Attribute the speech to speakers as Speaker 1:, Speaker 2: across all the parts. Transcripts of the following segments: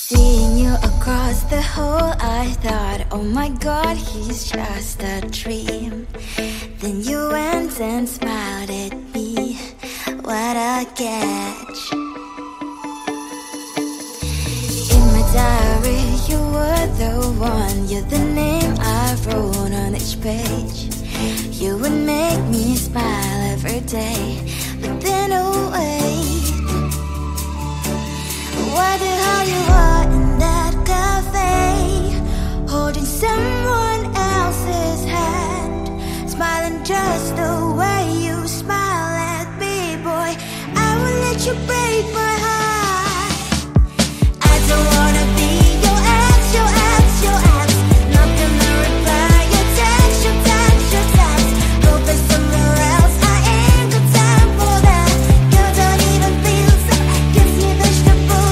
Speaker 1: Seeing you across the hall, I thought, oh my god, he's just a dream. Then you went and smiled at me, what a catch. In my diary, you were the one, you're the name I wrote on each page. You would make me smile every day, but then oh wait, what the hell you are in that cafe, holding someone else's hand, smiling just the way you smile at me, boy. I will let you break my heart. I don't wanna be your ex, your ex, your ex. Not gonna reply your text, your text, your text. Go play somewhere else, I ain't got time for that. You don't even feel so, gives me vegetable.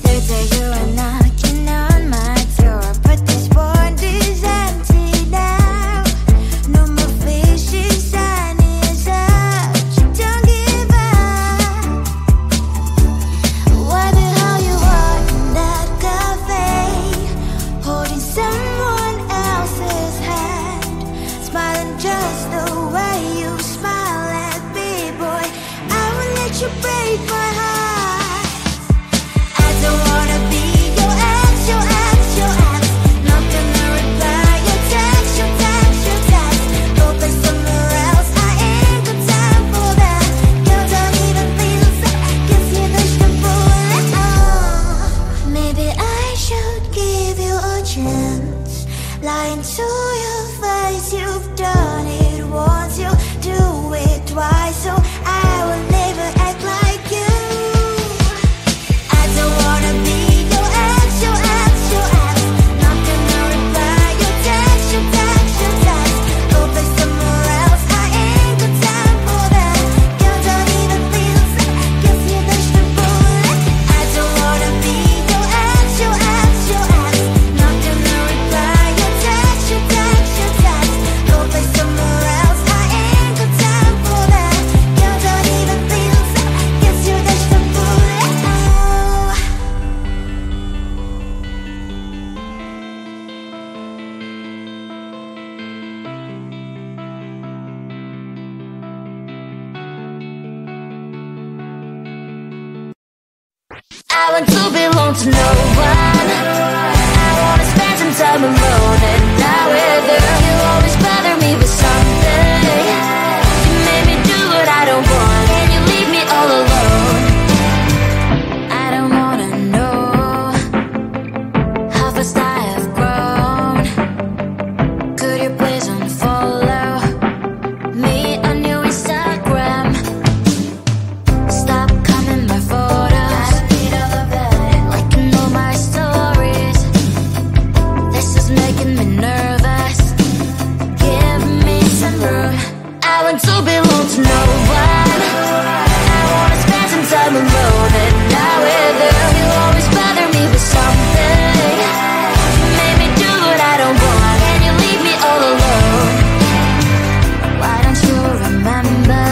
Speaker 1: Third day you are knocking on my door, but this board is empty now. No more fishes, sun is up, you don't give up. What the hell you are in that cafe, holding someone else's hand, smiling just the way you smile at me, boy. I will let you break my heart. I don't wanna be your ex, your ex, your ex. Not gonna reply your text, your text, your text. Go play somewhere else, I ain't got time for that. You don't even feel so, gives you vegetable. Maybe I should give you a chance. Lying to your face, you've done it once, you do it twice, so I will never act like you. I don't wanna be your ex, your ex, your ex. Not gonna reply your text, your text, your text. Go play somewhere else, I ain't got time for that. You don't even feel so, gives you vegetable. I don't wanna be your ex, your ex, your ex. Not gonna reply your text, your text, your text. Go play somewhere else, I ain't got time for that. You don't even feel so, gives you vegetable. I want to belong to no one. I wanna spend some time alone, and now with you, you always bother me with something. You made me do what I don't want, and you leave me all alone. I don't wanna know how fast I have grown. Could you please unfollow me on your Instagram? Stop commenting my photos, liking all my stories. This is making me nervous. Give me some room. I want to belong to no one. I wanna spend some time alone, and now with you, you always bother me with something. You made me do what I don't want, and you leave me all alone. Why don't you remember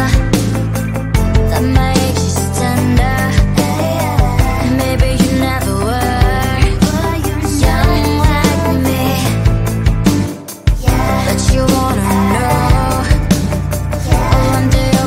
Speaker 1: that my age is tender? Maybe you never were young like me, but you wanna know. Oh, one day I'll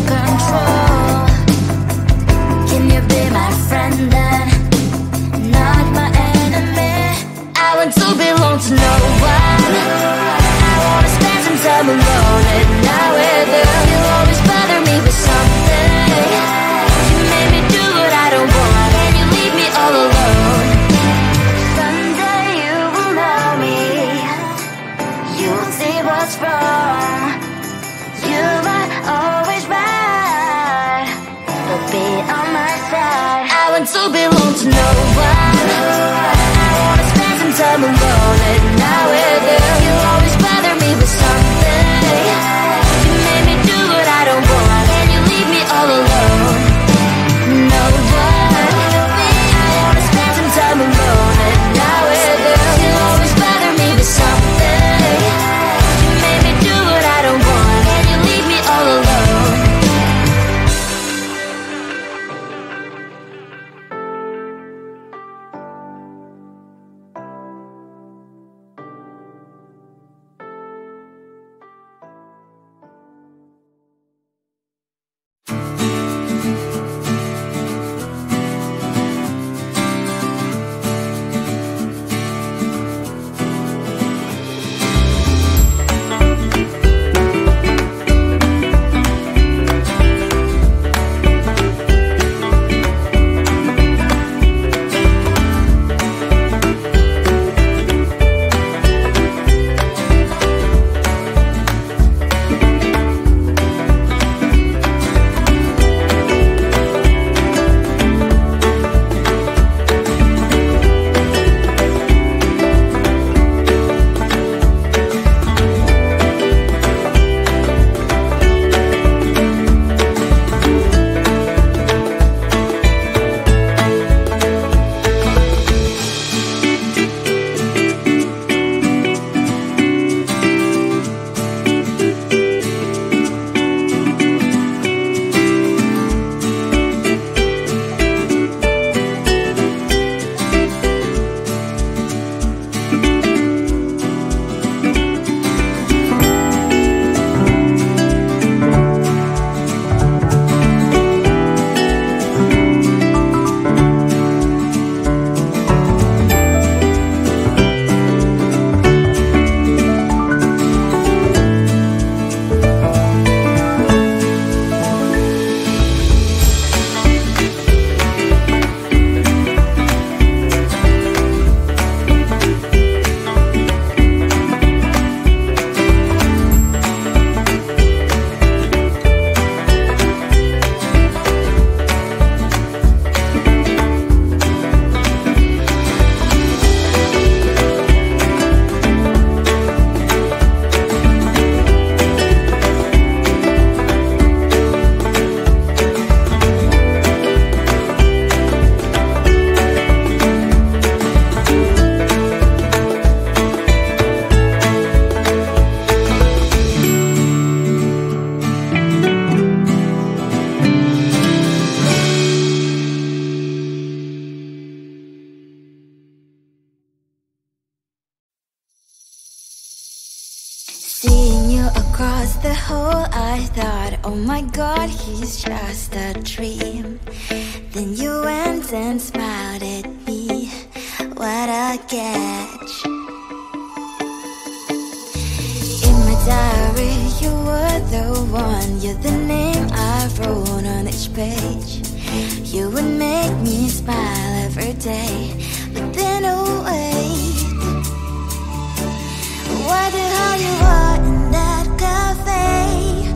Speaker 1: oh my God, he's just a dream. Then you went and smiled at me, what a catch. In my diary, you were the one, you're the name I wrote on each page. You would make me smile every day, but then oh wait, what the hell you are in that cafe,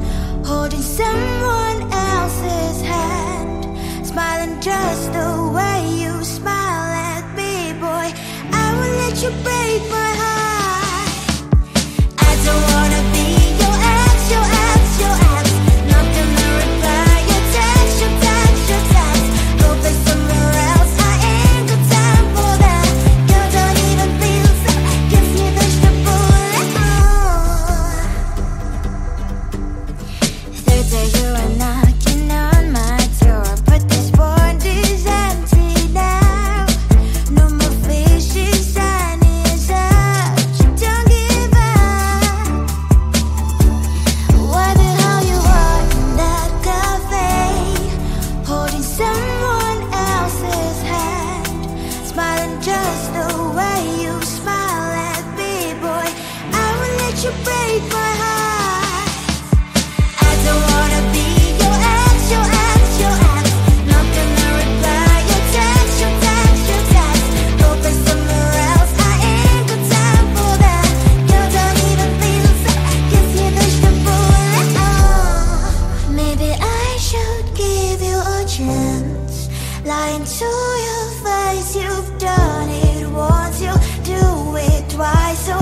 Speaker 1: holding someone else's hand, smiling just the way you smile at me, boy. I will let you break my heart. I don't wanna be your ex, your ex, your ex. Not gonna reply your text, your text, your text. Go play somewhere else, I ain't got time for that. Girl, don't even feel so, kiss me vegetable. Third day you are knocking on my door, but this phone is empty now. No more fishes, sun is up, you don't give up. What the hell you are in that cafe, holding someone else's hand, smiling just the way you smile at me, boy. I will let you break my heart. I don't wanna be your ex, your ex, your ex. Not gonna reply your text, your text, your text. Go play somewhere else, I ain't got time for that. Girl, don't even feel so, kiss me vegetable. Maybe I should give you a chance. Lying to your face, you've done it once, you do it twice, so